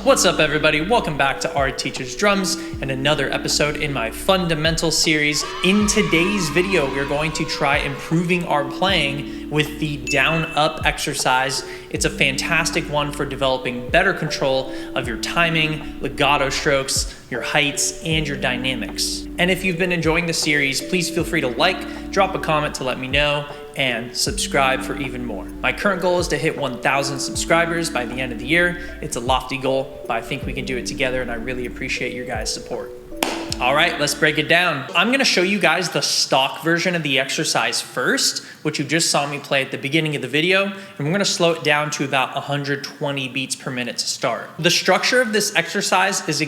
What's up, everybody? Welcome back to Art Teaches Drums and another episode in my fundamental series. In today's video, we're going to try improving our playing with the down-up exercise. It's a fantastic one for developing better control of your timing, legato strokes, your heights, and your dynamics. And if you've been enjoying the series, please feel free to like, drop a comment to let me know, and subscribe for even more. My current goal is to hit 1,000 subscribers by the end of the year. It's a lofty goal, but I think we can do it together, and I really appreciate your guys' support. All right, let's break it down. I'm gonna show you guys the stock version of the exercise first, which you just saw me play at the beginning of the video, and we're gonna slow it down to about 120 beats per minute to start. The structure of this exercise is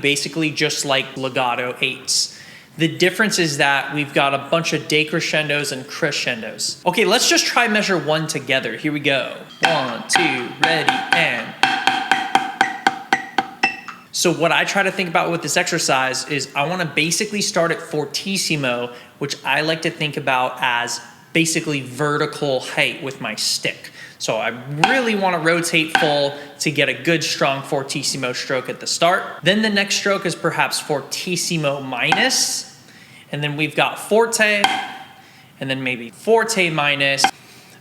basically just like legato eights. The difference is that we've got a bunch of decrescendos and crescendos. Okay, let's just try measure one together. Here we go. 1, 2, ready, and. So what I try to think about with this exercise is I want to basically start at fortissimo, which I like to think about as basically vertical height with my stick. So I really want to rotate full to get a good strong fortissimo stroke at the start. Then the next stroke is perhaps fortissimo minus, and then we've got forte, and then maybe forte minus,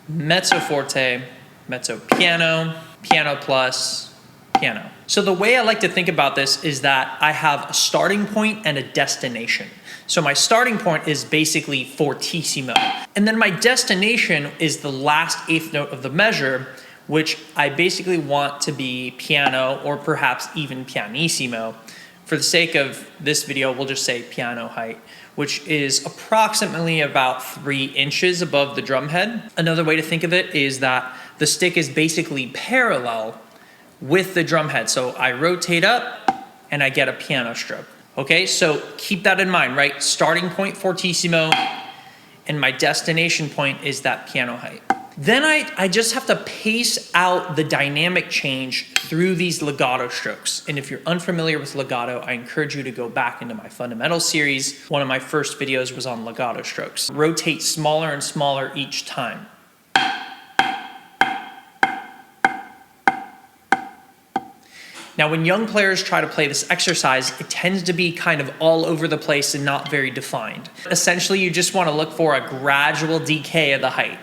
mezzo forte, mezzo piano, piano plus, piano. So the way I like to think about this is that I have a starting point and a destination. So my starting point is basically fortissimo. And then my destination is the last eighth note of the measure, which I basically want to be piano or perhaps even pianissimo. For the sake of this video, we'll just say piano height, which is approximately about 3 inches above the drum head. Another way to think of it is that the stick is basically parallel with the drum head. So I rotate up and I get a piano stroke. Okay, so keep that in mind, right? Starting point fortissimo, and my destination point is that piano height. Then I just have to pace out the dynamic change through these legato strokes. And if you're unfamiliar with legato, I encourage you to go back into my fundamental series. One of my first videos was on legato strokes. Rotate smaller and smaller each time. Now, when young players try to play this exercise, it tends to be kind of all over the place and not very defined. Essentially, you just want to look for a gradual decay of the height.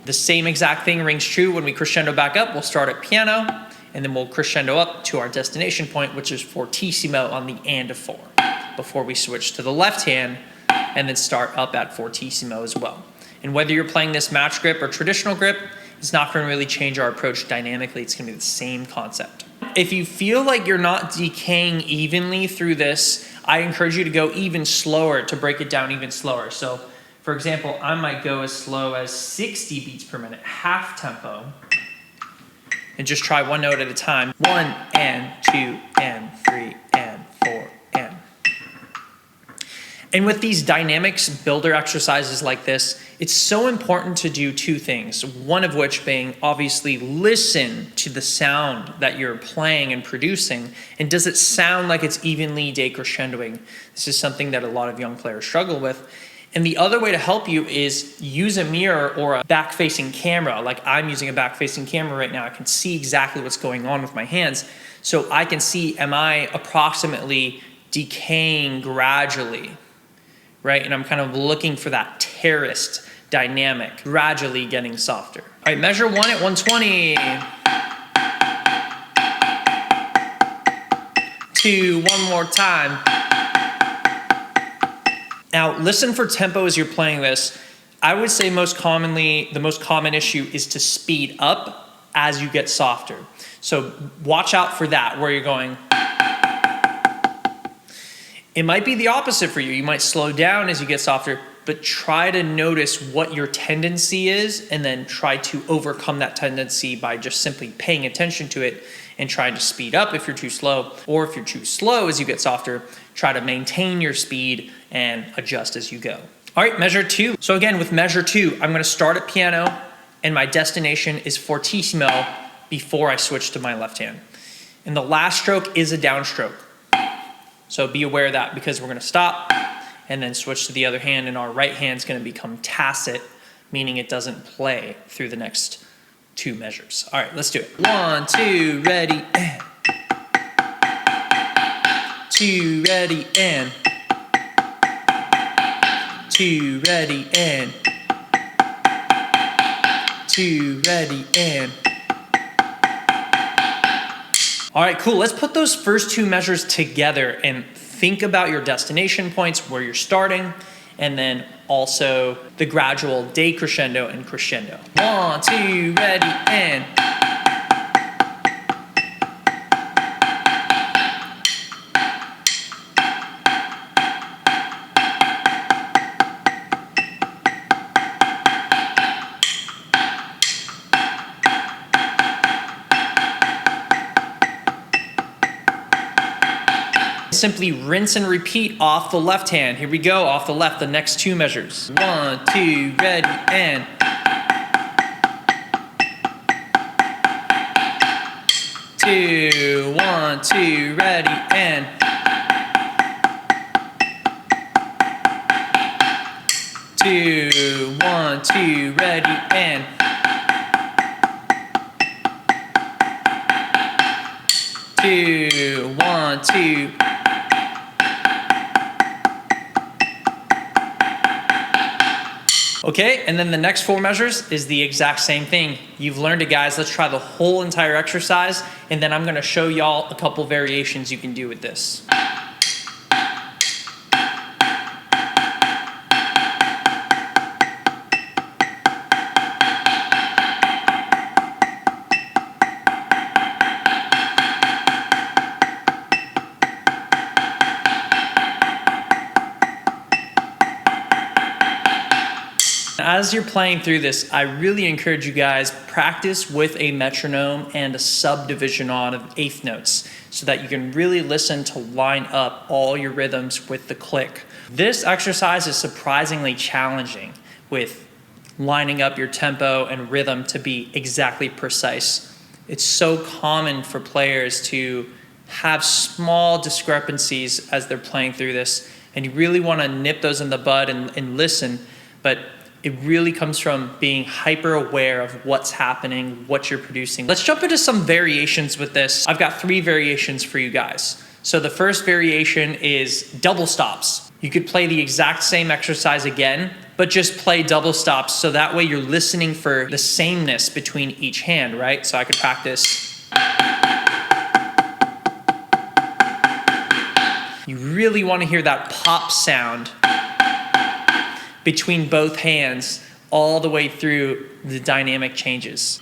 The same exact thing rings true when we crescendo back up. We'll start at piano, and then we'll crescendo up to our destination point, which is fortissimo on the and of 4, before we switch to the left hand and then start up at fortissimo as well. And whether you're playing this match grip or traditional grip, it's not going to really change our approach dynamically. It's going to be the same concept. If you feel like you're not decaying evenly through this, I encourage you to go even slower, to break it down even slower. So, for example, I might go as slow as 60 beats per minute, half tempo, and just try one note at a time. 1 and 2 and 3 and 4 and. And with these dynamics builder exercises like this, it's so important to do 2 things. One of which being obviously listen to the sound that you're playing and producing, and does it sound like it's evenly decrescendoing? This is something that a lot of young players struggle with. And the other way to help you is use a mirror or a back-facing camera. Like I'm using a back-facing camera right now. I can see exactly what's going on with my hands. So I can see, am I approximately decaying gradually? Right? And I'm kind of looking for that terraced dynamic, gradually getting softer. All right, measure 1 at 120. 2, one more time. Now, listen for tempo as you're playing this. I would say most commonly, the most common issue is to speed up as you get softer. So watch out for that, where you're going. It might be the opposite for you. You might slow down as you get softer, but try to notice what your tendency is and then try to overcome that tendency by just simply paying attention to it and trying to speed up if you're too slow, or if you're too slow as you get softer, try to maintain your speed and adjust as you go. All right, measure 2. So again, with measure 2, I'm gonna start at piano and my destination is fortissimo before I switch to my left hand. And the last stroke is a downstroke. So be aware of that, because we're going to stop and then switch to the other hand, and our right hand's going to become tacit, meaning it doesn't play through the next 2 measures. All right, let's do it. 1, 2, ready, and 2, ready, and 2, ready, and 2, ready, and. All right, cool. Let's put those first 2 measures together and think about your destination points, where you're starting, and then also the gradual decrescendo and crescendo. 1, 2, ready, and. Simply rinse and repeat off the left hand. Here we go, off the left, the next 2 measures. 1, 2, ready, and. 2, 1, 2, ready, and. 2, 1, 2, ready, and. 2, 1, 2. Okay, and then the next 4 measures is the exact same thing. You've learned it, guys. Let's try the whole entire exercise, and then I'm gonna show y'all a couple variations you can do with this. As you're playing through this, I really encourage you guys, practice with a metronome and a subdivision on of 1/8 notes so that you can really listen to line up all your rhythms with the click. This exercise is surprisingly challenging with lining up your tempo and rhythm to be exactly precise. It's so common for players to have small discrepancies as they're playing through this, and you really want to nip those in the bud and listen, but it really comes from being hyper aware of what's happening, what you're producing. Let's jump into some variations with this. I've got 3 variations for you guys. So the first variation is double stops. You could play the exact same exercise again, but just play double stops, so that way you're listening for the sameness between each hand, right? So I could practice. You really want to hear that pop sound between both hands all the way through the dynamic changes.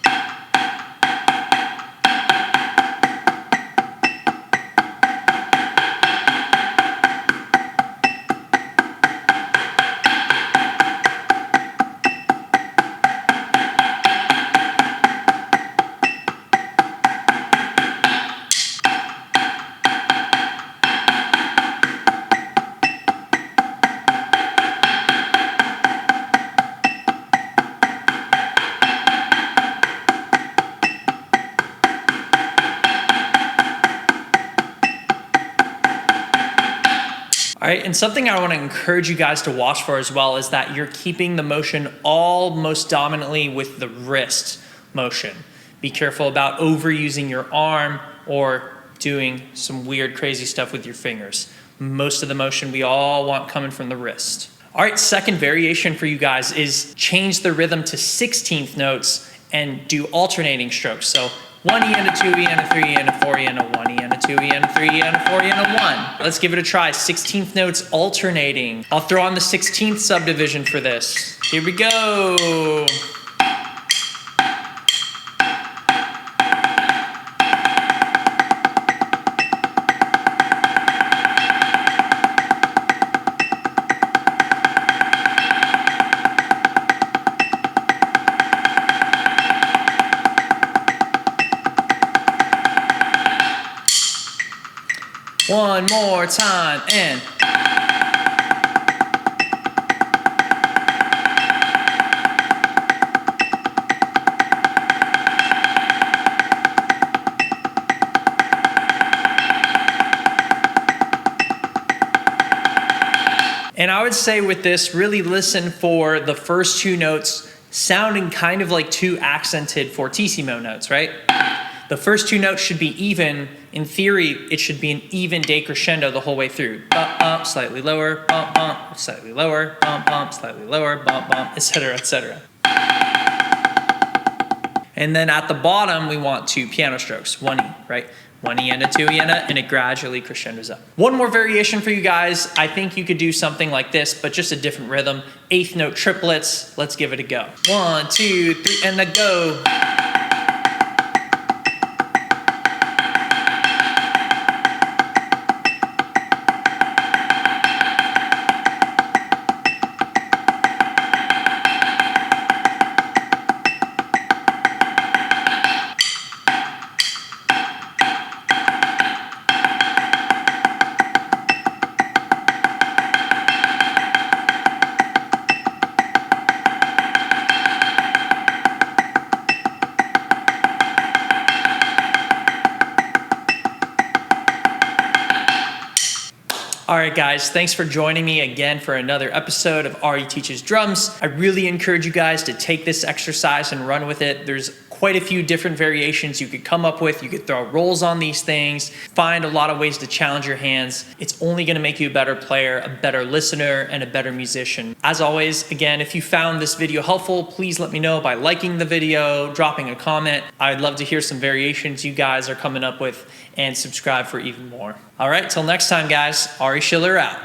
All right, and something I want to encourage you guys to watch for as well is that you're keeping the motion almost dominantly with the wrist motion. Be careful about overusing your arm or doing some weird, crazy stuff with your fingers. Most of the motion we all want coming from the wrist. All right, second variation for you guys is change the rhythm to 16th notes and do alternating strokes. So 1 E and a 2 E and a 3 E and a 4 E and a 1 E and a 2 E and a 3 E and a 4 E and a 1. Let's give it a try. 16th notes alternating. I'll throw on the 16th subdivision for this. Here we go. One more time, and I would say with this, really listen for the first 2 notes sounding kind of like two accented fortissimo notes, right? The first two notes should be even. In theory, it should be an even decrescendo the whole way through. Bump, bump, slightly lower, bump, slightly lower, bump, slightly lower, bump, etc., etc. And then at the bottom, we want two piano strokes, 1 E, right? 1 E and a 2 E and it gradually crescendos up. One more variation for you guys. I think you could do something like this, but just a different rhythm. 8th note triplets. Let's give it a go. 1, 2, 3, and a go. All right, guys, thanks for joining me again for another episode of Ari Teaches Drums. I really encourage you guys to take this exercise and run with it. There's quite a few different variations you could come up with. You could throw rolls on these things, find a lot of ways to challenge your hands. It's only gonna make you a better player, a better listener, and a better musician. As always, again, if you found this video helpful, please let me know by liking the video, dropping a comment. I'd love to hear some variations you guys are coming up with, and subscribe for even more. All right, till next time, guys, Ari Schiller out.